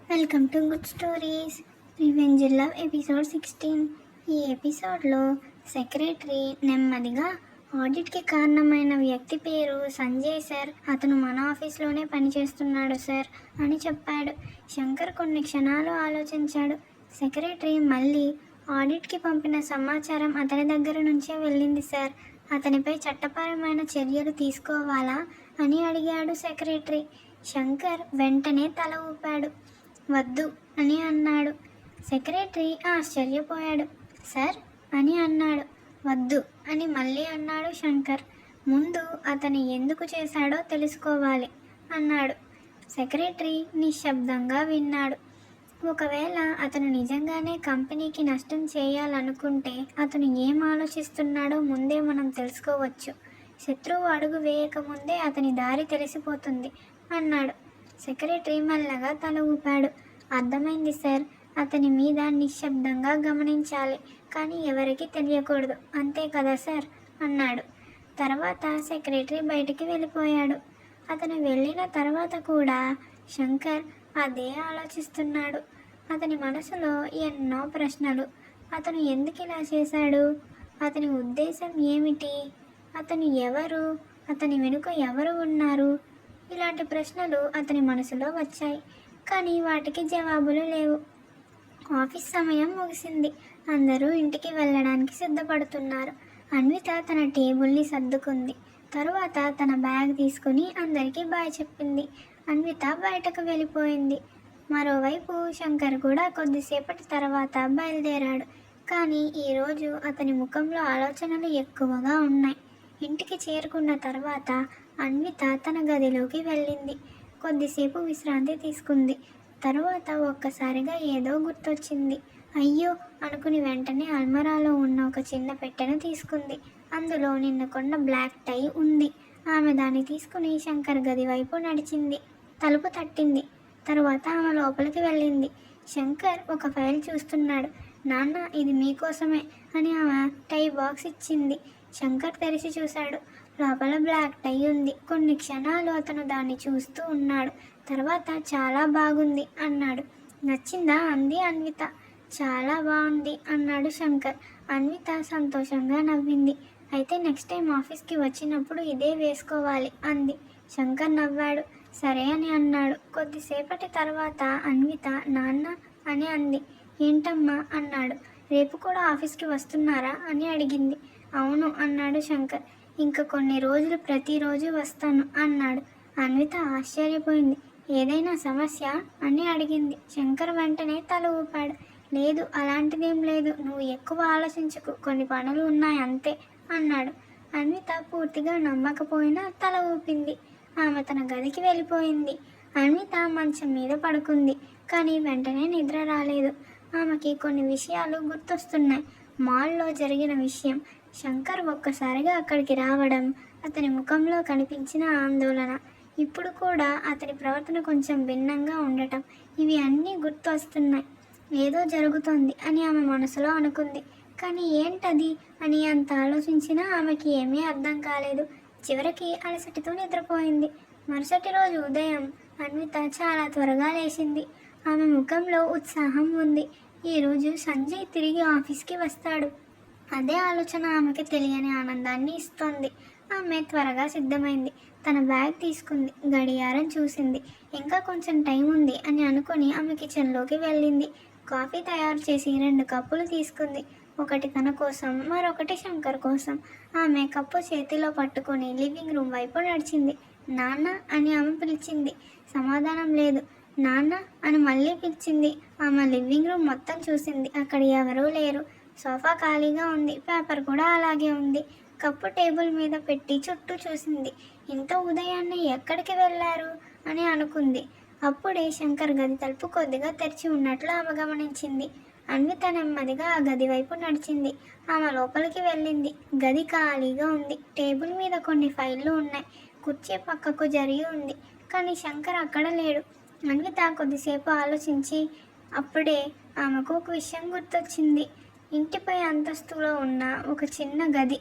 Welcome to good stories. Revenge love episode 16. ఈ ఎపిసోడ్లో secretary నెమ్మదిగా ఆడిట్కి కారణమైన వ్యక్తి పేరు సంజయ్ సార్, అతను మన ఆఫీస్లోనే పనిచేస్తున్నాడు సార్ అని చెప్పాడు. శంకర్ కొన్ని క్షణాలు ఆలోచించాడు. సెక్రటరీ మళ్ళీ ఆడిట్కి పంపిన సమాచారం అతని దగ్గర నుంచే వెళ్ళింది సార్. అతనిపై చట్టపరమైన చర్యలు తీసుకోవాలా అని అడిగాడు సెక్రటరీ. శంకర్ వెంటనే తల ఊపాడు. వద్దు అని అన్నాడు. సెక్రటరీ ఆశ్చర్యపోయాడు. సార్ అని అన్నాడు. వద్దు అని మళ్ళీ అన్నాడు శంకర్. ముందు అతను ఎందుకు చేశాడో తెలుసుకోవాలి అన్నాడు. సెక్రటరీ నిశ్శబ్దంగా విన్నాడు. ఒకవేళ అతను నిజంగానే కంపెనీకి నష్టం చేయాలనుకుంటే అతను ఏం ఆలోచిస్తున్నాడో ముందే మనం తెలుసుకోవచ్చు. శత్రువు అడుగు వేయకముందే అతని దారి తెలిసిపోతుంది అన్నాడు. సెక్రటరీ మెల్లగా తల ఊపాడు. అర్థమైంది సార్. అతని మీద నిశ్శబ్దంగా గమనించాలి, కానీ ఎవరికీ తెలియకూడదు, అంతే కదా సార్ అన్నాడు. తర్వాత సెక్రటరీ బయటికి వెళ్ళిపోయాడు. అతను వెళ్ళిన తర్వాత కూడా శంకర్ అదే ఆలోచిస్తున్నాడు. అతని మనసులో ఎన్నో ప్రశ్నలు. అతను ఎందుకు ఇలా చేశాడు? అతని ఉద్దేశం ఏమిటి? అతను ఎవరు? అతని వెనుక ఎవరు ఉన్నారు? ఇలాంటి ప్రశ్నలు అతని మనసులో వచ్చాయి, కానీ వాటికి జవాబులు లేవు. ఆఫీస్ సమయం ముగిసింది. అందరూ ఇంటికి వెళ్ళడానికి సిద్ధపడుతున్నారు. అన్విత తన టేబుల్ని సర్దుకుంది. తరువాత తన బ్యాగ్ తీసుకుని అందరికీ బాయ్ చెప్పింది. అన్విత బయటకు వెళ్ళిపోయింది. మరోవైపు శంకర్ కూడా కొద్దిసేపటి తర్వాత బయలుదేరాడు. కానీ ఈరోజు అతని ముఖంలో ఆలోచనలు ఎక్కువగా ఉన్నాయి. ఇంటికి చేరుకున్న తర్వాత అన్విత తన గదిలోకి వెళ్ళింది. కొద్దిసేపు విశ్రాంతి తీసుకుంది. తరువాత ఒక్కసారిగా ఏదో గుర్తొచ్చింది. అయ్యో అనుకుని వెంటనే అల్మరాలో ఉన్న ఒక చిన్న పెట్టెను తీసుకుంది. అందులో నిన్న కొన్న బ్లాక్ టై ఉంది. ఆమె దాన్ని తీసుకుని శంకర్ గది వైపు నడిచింది. తలుపు తట్టింది. తరువాత ఆమె లోపలికి వెళ్ళింది. శంకర్ ఒక ఫైల్ చూస్తున్నాడు. నాన్న, ఇది మీకోసమే అని ఆమె టై బాక్స్ ఇచ్చింది. శంకర్ తెరిచి చూశాడు. లోపల బ్లాక్ టై ఉంది. కొన్ని క్షణాలు అతను దాన్ని చూస్తూ ఉన్నాడు. తర్వాత చాలా బాగుంది అన్నాడు. నచ్చిందా అంది అన్విత. చాలా బాగుంది అన్నాడు శంకర్. అన్విత సంతోషంగా నవ్వింది. అయితే నెక్స్ట్ టైం ఆఫీస్కి వచ్చినప్పుడు ఇదే వేసుకోవాలి అంది. శంకర్ నవ్వాడు. సరే అని అన్నాడు. కొద్దిసేపటి తర్వాత అన్విత నాన్న అని అంది. ఏంటమ్మా అన్నాడు. రేపు కూడా ఆఫీస్కి వస్తున్నారా అని అడిగింది. అవును అన్నాడు శంకర్. ఇంకా కొన్ని రోజులు ప్రతిరోజు వస్తాను అన్నాడు. అన్విత ఆశ్చర్యపోయింది. ఏదైనా సమస్య అని అడిగింది. శంకర్ వెంటనే తల ఊపాడు. లేదు, అలాంటిదేం లేదు, నువ్వు ఎక్కువ ఆలోచించకు, కొన్ని పనులు ఉన్నాయి అంతే అన్నాడు. అన్విత పూర్తిగా నమ్మకపోయినా తల ఊపింది. ఆమె తన గదికి వెళ్ళిపోయింది. అన్విత మంచం మీద పడుకుంది, కానీ వెంటనే నిద్ర రాలేదు. ఆమెకి కొన్ని విషయాలు గుర్తొస్తున్నాయి. మాల్లో జరిగిన విషయం, శంకర్ ఒక్కసారిగా అక్కడికి రావడం, అతని ముఖంలో కనిపించిన ఆందోళన, ఇప్పుడు కూడా అతని ప్రవర్తన కొంచెం భిన్నంగా ఉండటం, ఇవి అన్నీ గుర్తొస్తున్నాయి. ఏదో జరుగుతోంది అని ఆమె మనసులో అనుకుంది. కానీ ఏంటది అని అంత ఆలోచించినా ఆమెకి ఏమీ అర్థం కాలేదు. చివరికి అలసటితో నిద్రపోయింది. మరుసటి రోజు ఉదయం అన్విత చాలా త్వరగా లేచింది. ఆమె ముఖంలో ఉత్సాహం ఉంది. ఈరోజు సంజయ్ తిరిగి ఆఫీస్కి వస్తాడు. అదే ఆలోచన ఆమెకి తెలియని ఆనందాన్ని ఇస్తోంది. ఆమె త్వరగా సిద్ధమైంది. తన బ్యాగ్ తీసుకుంది. గడియారం చూసింది. ఇంకా కొంచెం టైం ఉంది అని అనుకుని ఆమె కిచెన్లోకి వెళ్ళింది. కాఫీ తయారు చేసి 2 కప్పులు తీసుకుంది. ఒకటి తన కోసం, మరొకటి శంకర్ కోసం. ఆమె కప్పు చేతిలో పట్టుకొని లివింగ్ రూమ్ వైపు నడిచింది. నాన్న అని ఆమె పిలిచింది. సమాధానం లేదు. నాన్న అని మళ్ళీ పిలిచింది. ఆమె లివింగ్ రూమ్ మొత్తం చూసింది. అక్కడ ఎవరూ లేరు. సోఫా ఖాళీగా ఉంది. పేపర్ కూడా అలాగే ఉంది. కప్పు టేబుల్ మీద పెట్టి చుట్టూ చూసింది. ఇంత ఉదయాన్నే ఎక్కడికి వెళ్ళారు అని అనుకుంది. అప్పుడే శంకర్ గది తలుపు కొద్దిగా తెరిచి ఉన్నట్లు ఆమె గమనించింది. అన్విత నెమ్మదిగా ఆ గది వైపు నడిచింది. ఆమె లోపలికి వెళ్ళింది. గది ఖాళీగా ఉంది. టేబుల్ మీద కొన్ని ఫైళ్ళు ఉన్నాయి. కుర్చీ పక్కకు జరిగి ఉంది, కానీ శంకర్ అక్కడ లేడు. అన్విత కొద్దిసేపు ఆలోచించి అప్పుడే ఆమెకు ఒక విషయం గుర్తొచ్చింది. ఇంటిపై అంతస్తులో ఉన్న ఒక చిన్న గది,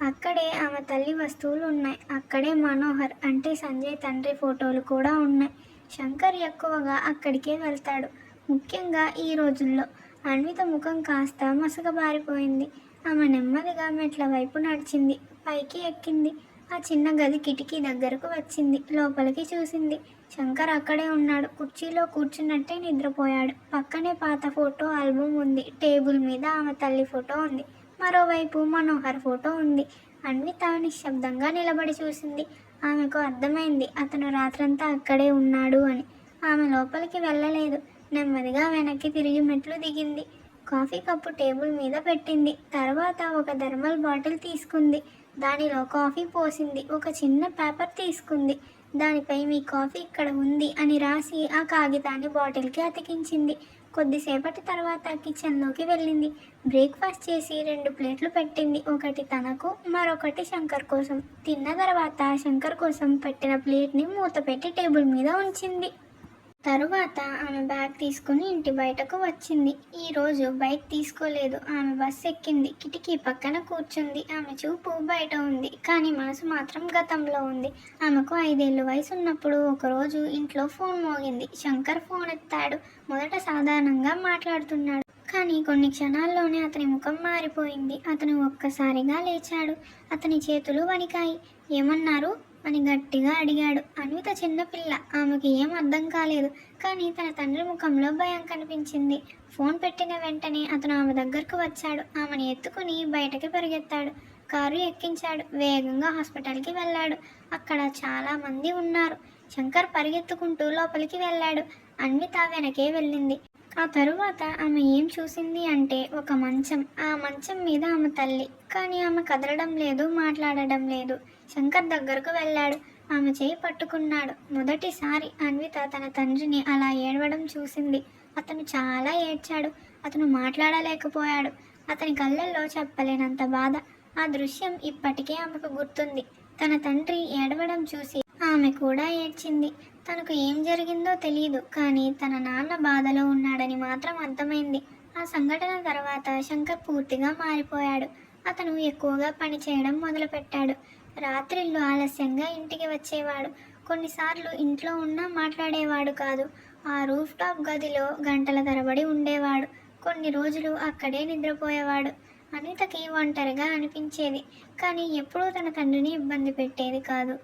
అక్కడే ఆమె తల్లి వస్తువులు ఉన్నాయి. అక్కడే మనోహర్ అంటే సంజయ్ తండ్రి ఫోటోలు కూడా ఉన్నాయి. శంకర్ ఎక్కువగా అక్కడికే వెళ్తాడు. ముఖ్యంగా ఈ రోజుల్లో. అన్విత ముఖం కాస్త మసకబారిపోయింది. ఆమె నెమ్మదిగా మెట్ల వైపు నడిచింది. పైకి ఎక్కింది. ఆ చిన్న గది కిటికీ దగ్గరకు వచ్చింది. లోపలికి చూసింది. శంకర్ అక్కడే ఉన్నాడు. కుర్చీలో కూర్చున్నట్టే నిద్రపోయాడు. పక్కనే పాత ఫోటో ఆల్బమ్ ఉంది. టేబుల్ మీద ఆమె తల్లి ఫోటో ఉంది. మరోవైపు మనోహర్ ఫోటో ఉంది. అన్విత నిశ్శబ్దంగా నిలబడి చూసింది. ఆమెకు అర్థమైంది అతను రాత్రంతా అక్కడే ఉన్నాడు అని. ఆమె లోపలికి వెళ్ళలేదు. నెమ్మదిగా వెనక్కి తిరిగి మెట్లు దిగింది. కాఫీ కప్పు టేబుల్ మీద పెట్టింది. తర్వాత ఒక థర్మల్ బాటిల్ తీసుకుంది. దానిలో కాఫీ పోసింది. ఒక చిన్న పేపర్ తీసుకుంది. దానిపై మీ కాఫీ ఇక్కడ ఉంది అని రాసి ఆ కాగితాన్ని బాటిల్కి అతికించింది. కొద్దిసేపటి తర్వాత కిచెన్లోకి వెళ్ళింది. బ్రేక్ఫాస్ట్ చేసి 2 ప్లేట్లు పెట్టింది. ఒకటి తనకు, మరొకటి శంకర్ కోసం. తిన్న తర్వాత శంకర్ కోసం పెట్టిన ప్లేట్ని మూత పెట్టి టేబుల్ మీద ఉంచింది. తరువాత ఆమె బ్యాగ్ తీసుకుని ఇంటి బయటకు వచ్చింది. ఈరోజు బైక్ తీసుకోలేదు. ఆమె బస్ ఎక్కింది. కిటికీ పక్కన కూర్చుంది. ఆమె చూపు బయట ఉంది, కానీ మనసు మాత్రం గతంలో ఉంది. ఆమెకు 5 ఏళ్ల వయసు ఉన్నప్పుడు ఒకరోజు ఇంట్లో ఫోన్ మోగింది. శంకర్ ఫోన్ ఎత్తాడు. మొదట సాధారణంగా మాట్లాడుతున్నాడు, కానీ కొన్ని క్షణాల్లోనే అతని ముఖం మారిపోయింది. అతను ఒక్కసారిగా లేచాడు. అతని చేతులు వణికాయి. ఏమన్నారు అని గట్టిగా అడిగాడు. అన్విత చిన్నపిల్ల. ఆమెకు ఏం అర్థం కాలేదు, కానీ తన తండ్రి ముఖంలో భయం కనిపించింది. ఫోన్ పెట్టిన వెంటనే అతను ఆమె దగ్గరకు వచ్చాడు. ఆమెను ఎత్తుకుని బయటకి పరిగెత్తాడు. కారు ఎక్కించాడు. వేగంగా హాస్పిటల్కి వెళ్ళాడు. అక్కడ చాలా మంది ఉన్నారు. శంకర్ పరిగెత్తుకుంటూ లోపలికి వెళ్ళాడు. అన్విత వెనకే వెళ్ళింది. ఆ తరువాత ఆమె ఏం చూసింది అంటే ఒక మంచం. ఆ మంచం మీద ఆమె తల్లి, కానీ ఆమె కదలడం లేదు, మాట్లాడడం లేదు. శంకర్ దగ్గరకు వెళ్ళాడు. ఆమె చేయి పట్టుకున్నాడు. మొదటిసారి అన్విత తన తండ్రిని అలా ఏడవడం చూసింది. అతను చాలా ఏడ్చాడు. అతను మాట్లాడలేకపోయాడు. అతని కళ్ళల్లో చెప్పలేనంత బాధ. ఆ దృశ్యం ఇప్పటికే ఆమెకు గుర్తుంది. తన తండ్రి ఏడవడం చూసి ఆమె కూడా ఏడ్చింది. తనకు ఏం జరిగిందో తెలియదు, కానీ తన నాన్న బాధలో ఉన్నాడని మాత్రం అర్థమైంది. ఆ సంఘటన తర్వాత శంకర్ పూర్తిగా మారిపోయాడు. అతను ఎక్కువగా పని చేయడం మొదలుపెట్టాడు. రాత్రిళ్ళు ఆలస్యంగా ఇంటికి వచ్చేవాడు. కొన్నిసార్లు ఇంట్లో ఉన్నా మాట్లాడేవాడు కాదు. ఆ రూఫ్ టాప్ గదిలో గంటల తరబడి ఉండేవాడు. కొన్ని రోజులు అక్కడే నిద్రపోయేవాడు. అనితకి ఒంటరిగా అనిపించేది, కానీ ఎప్పుడూ తన తండ్రిని ఇబ్బంది పెట్టేది కాదు.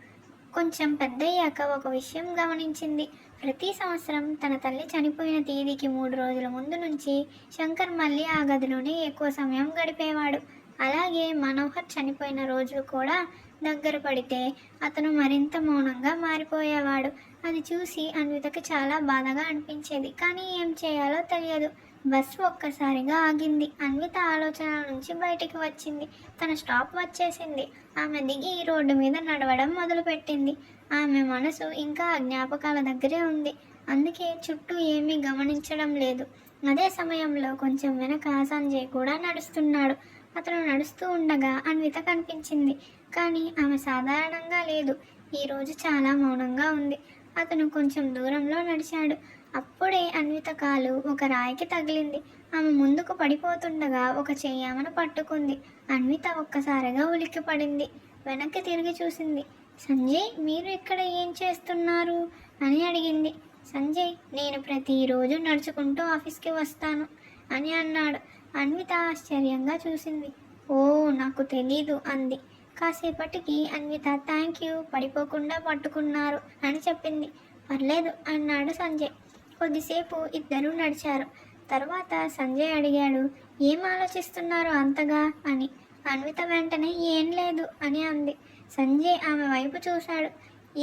కొంచెం పెద్దయ్యాక ఒక విషయం గమనించింది. ప్రతి సంవత్సరం తన తల్లి చనిపోయిన తేదీకి 3 రోజుల ముందు నుంచి శంకర్ మళ్ళీ ఆ గదిలోనే ఎక్కువ సమయం గడిపేవాడు. అలాగే మనోహర్ చనిపోయిన రోజు కూడా దగ్గర పడితే అతను మరింత మౌనంగా మారిపోయేవాడు. అది చూసి అన్వితకి చాలా బాధగా అనిపించేది, కానీ ఏం చేయాలో తెలియదు. బస్సు ఒక్కసారిగా ఆగింది. అన్విత ఆలోచనల నుంచి బయటికి వచ్చింది. తన స్టాప్ వచ్చేసింది. ఆమె దిగి రోడ్డు మీద నడవడం మొదలుపెట్టింది. ఆమె మనసు ఇంకా ఆ జ్ఞాపకాల దగ్గరే ఉంది. అందుకే చుట్టూ ఏమీ గమనించడం లేదు. అదే సమయంలో కొంచెం వెనక సంజయ్ కూడా నడుస్తున్నాడు. అతను నడుస్తూ ఉండగా అన్విత కనిపించింది, కానీ ఆమె సాధారణంగా లేదు. ఈరోజు చాలా మౌనంగా ఉంది. అతను కొంచెం దూరంలో నడిచాడు. అప్పుడే అన్విత కాలు ఒక రాయికి తగిలింది. ఆమె ముందుకు పడిపోతుండగా ఒక చెయ్యి ఆమెను పట్టుకుంది. అన్విత ఒక్కసారిగా ఉలిక్కి పడింది. వెనక్కి తిరిగి చూసింది. సంజయ్, మీరు ఇక్కడ ఏం చేస్తున్నారు అని అడిగింది. సంజయ్, నేను ప్రతిరోజు నడుచుకుంటూ ఆఫీస్కి వస్తాను అని అన్నాడు. అన్విత ఆశ్చర్యంగా చూసింది. ఓ, నాకు తెలీదు అంది. కాసేపటికి అన్విత థ్యాంక్ యూ, పడిపోకుండా పట్టుకున్నారు అని చెప్పింది. పర్లేదు అన్నాడు సంజయ్. కొద్దిసేపు ఇద్దరూ నడిచారు. తర్వాత సంజయ్ అడిగాడు, ఏం ఆలోచిస్తున్నారు అంతగా అని. అన్విత వెంటనే ఏం లేదు అని అంది. సంజయ్ ఆమె వైపు చూశాడు.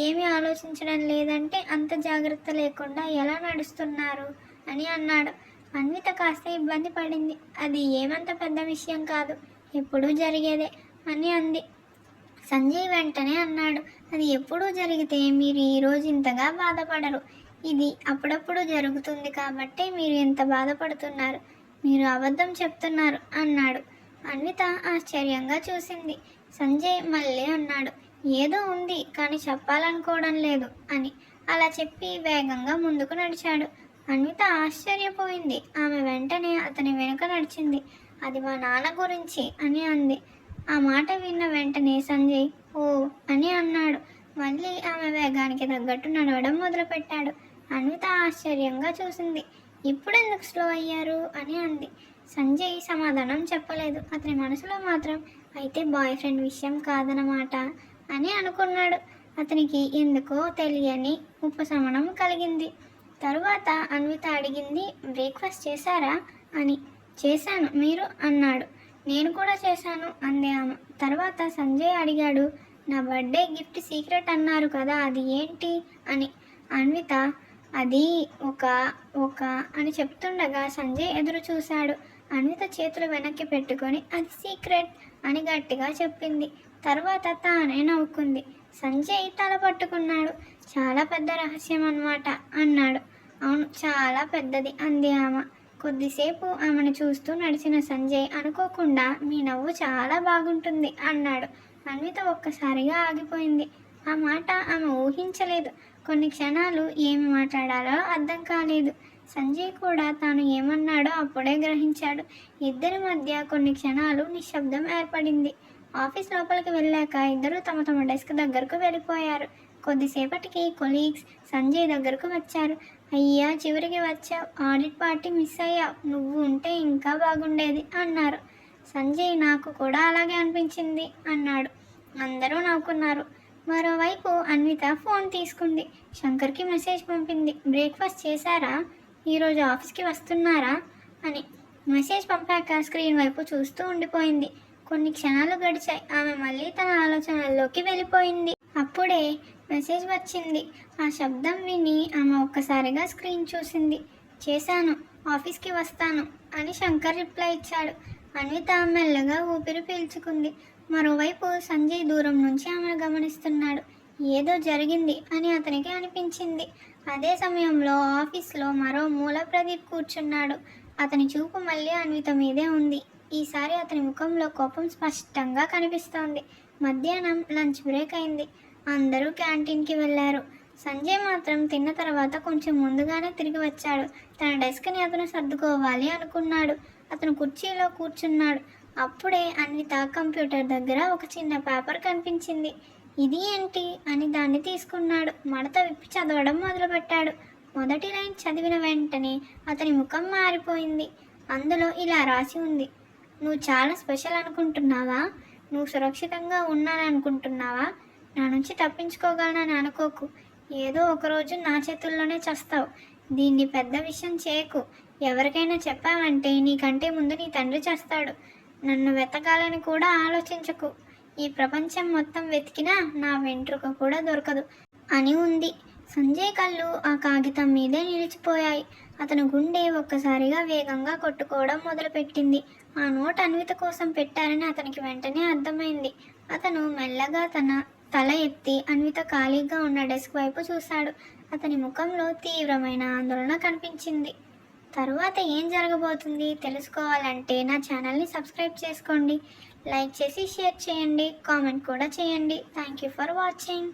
ఏమీ ఆలోచించడం లేదంటే అంత జాగ్రత్త లేకుండా ఎలా నడుస్తున్నారు అని అన్నాడు. అన్విత కాస్త ఇబ్బంది పడింది. అది ఏమంత పెద్ద విషయం కాదు, ఎప్పుడూ జరిగేదే అని అంది. సంజయ్ వెంటనే అన్నాడు, అది ఎప్పుడూ జరిగితే మీరు ఈరోజు ఇంతగా బాధపడరు. ఇది అప్పుడప్పుడు జరుగుతుంది కాబట్టి మీరు ఎంత బాధపడుతున్నారు. మీరు అబద్ధం చెప్తున్నారు అన్నాడు. అన్విత ఆశ్చర్యంగా చూసింది. సంజయ్ మళ్ళీ అన్నాడు, ఏదో ఉంది కానీ చెప్పాలనుకోవడం లేదు అని. అలా చెప్పి వేగంగా ముందుకు నడిచాడు. అన్విత ఆశ్చర్యపోయింది. ఆమె వెంటనే అతని వెనుక నడిచింది. అది మా నాన్న గురించి అని అంది. ఆ మాట విన్న వెంటనే సంజయ్ ఓ అని అన్నాడు. మళ్ళీ ఆమె వేగానికి తగ్గట్టు నడవడం మొదలుపెట్టాడు. అన్విత ఆశ్చర్యంగా చూసింది. ఇప్పుడెందుకు స్లో అయ్యారు అని అంది. సంజయ్ సమాధానం చెప్పలేదు. అతని మనసులో మాత్రం అయితే బాయ్ ఫ్రెండ్ విషయం కాదన్నమాట అని అనుకున్నాడు. అతనికి ఎందుకో తెలియని ఉపశమనం కలిగింది. తరువాత అన్విత అడిగింది, బ్రేక్ఫాస్ట్ చేశారా అని. చేశాను, మీరు అన్నాడు. నేను కూడా చేశాను అంది ఆమె. తర్వాత సంజయ్ అడిగాడు, నా బర్త్డే గిఫ్ట్ సీక్రెట్ అన్నారు కదా, అది ఏంటి అని. అన్విత అది ఒక ఒక అని చెప్తుండగా సంజయ్ ఎదురు చూశాడు. అన్విత చేతులు వెనక్కి పెట్టుకొని అది సీక్రెట్ అని గట్టిగా చెప్పింది. తర్వాత తానే నవ్వుకుంది. సంజయ్ తల పట్టుకున్నాడు. చాలా పెద్ద రహస్యం అన్నమాట అన్నాడు. అవును, చాలా పెద్దది అంది ఆమె. కొద్దిసేపు ఆమెను చూస్తూ నడిచిన సంజయ్ అనుకోకుండా మీ నవ్వు చాలా బాగుంటుంది అన్నాడు. అన్విత ఒక్కసారిగా ఆగిపోయింది. ఆ మాట ఆమె ఊహించలేదు. కొన్ని క్షణాలు ఏమి మాట్లాడాలో అర్థం కాలేదు. సంజయ్ కూడా తాను ఏమన్నాడో అప్పుడే గ్రహించాడు. ఇద్దరి మధ్య కొన్ని క్షణాలు నిశ్శబ్దం ఏర్పడింది. ఆఫీస్ లోపలికి వెళ్ళాక ఇద్దరు తమ తమ డెస్క్ దగ్గరకు వెళ్ళిపోయారు. కొద్దిసేపటికి కొలీగ్స్ సంజయ్ దగ్గరకు వచ్చారు. అయ్యా, చివరికి వచ్చావు, ఆడిట్ పార్టీ మిస్ అయ్యావు, నువ్వు ఉంటే ఇంకా బాగుండేది అన్నారు. సంజయ్ నాకు కూడా అలాగే అనిపించింది అన్నాడు. అందరూ నవ్వుకున్నారు. మరోవైపు అన్విత ఫోన్ తీసుకుంది. శంకర్కి మెసేజ్ పంపింది. బ్రేక్ఫాస్ట్ చేశారా, ఈరోజు ఆఫీస్కి వస్తున్నారా అని. మెసేజ్ పంపాక స్క్రీన్ వైపు చూస్తూ ఉండిపోయింది. కొన్ని క్షణాలు గడిచాయి. ఆమె మళ్ళీ తన ఆలోచనల్లోకి వెళ్ళిపోయింది. అప్పుడే మెసేజ్ వచ్చింది. ఆ శబ్దం విని ఆమె ఒక్కసారిగా స్క్రీన్ చూసింది. చేశాను, ఆఫీస్కి వస్తాను అని శంకర్ రిప్లై ఇచ్చాడు. అన్విత మెల్లగా ఊపిరి పీల్చుకుంది. మరోవైపు సంజయ్ దూరం నుంచి ఆమెను గమనిస్తున్నాడు. ఏదో జరిగింది అని అతనికి అనిపించింది. అదే సమయంలో ఆఫీస్లో మరో మూల ప్రదీప్ కూర్చున్నాడు. అతని చూపు మళ్ళీ అన్విత మీదే ఉంది. ఈసారి అతని ముఖంలో కోపం స్పష్టంగా కనిపిస్తోంది. మధ్యాహ్నం లంచ్ బ్రేక్ అయింది. అందరూ క్యాంటీన్కి వెళ్ళారు. సంజయ్ మాత్రం తిన్న తర్వాత కొంచెం ముందుగానే తిరిగి వచ్చాడు. తన డెస్క్ని అతను సర్దుకోవాలి అనుకున్నాడు. అతను కుర్చీలో కూర్చున్నాడు. అప్పుడే అన్విత కంప్యూటర్ దగ్గర ఒక చిన్న పేపర్ కనిపించింది. ఇది ఏంటి అని దాన్ని తీసుకున్నాడు. మడత విప్పి చదవడం మొదలుపెట్టాడు. మొదటి లైన్ చదివిన వెంటనే అతని ముఖం మారిపోయింది. అందులో ఇలా రాసి ఉంది, నువ్వు చాలా స్పెషల్ అనుకుంటున్నావా? నువ్వు సురక్షితంగా ఉన్నాననుకుంటున్నావా? నా నుంచి తప్పించుకోగలనని అనుకోకు. ఏదో ఒకరోజు నా చేతుల్లోనే చస్తావు. దీన్ని పెద్ద విషయం చేయకు. ఎవరికైనా చెప్పావంటే నీకంటే ముందు నీ తండ్రి చేస్తాడు. నన్ను వెతకాలని కూడా ఆలోచించకు. ఈ ప్రపంచం మొత్తం వెతికినా నా వెంట్రుక కూడా దొరకదు అని ఉంది. సంజయ్ కళ్ళు ఆ కాగితం మీదే నిలిచిపోయాయి. అతను గుండె ఒక్కసారిగా వేగంగా కొట్టుకోవడం మొదలుపెట్టింది. ఆ నోట్ అన్విత కోసం పెట్టారని అతనికి వెంటనే అర్థమైంది. అతను మెల్లగా తన తల ఎత్తి అన్విత ఖాళీగా ఉన్న డెస్క్ వైపు చూశాడు. అతని ముఖంలో తీవ్రమైన ఆందోళన కనిపించింది. తరువాత ఏం జరగబోతుంది తెలుసుకోవాలంటే నా ఛానల్ని సబ్స్క్రైబ్ చేసుకోండి, లైక్ చేసి షేర్ చేయండి, కామెంట్ కూడా చేయండి. Thank you for watching.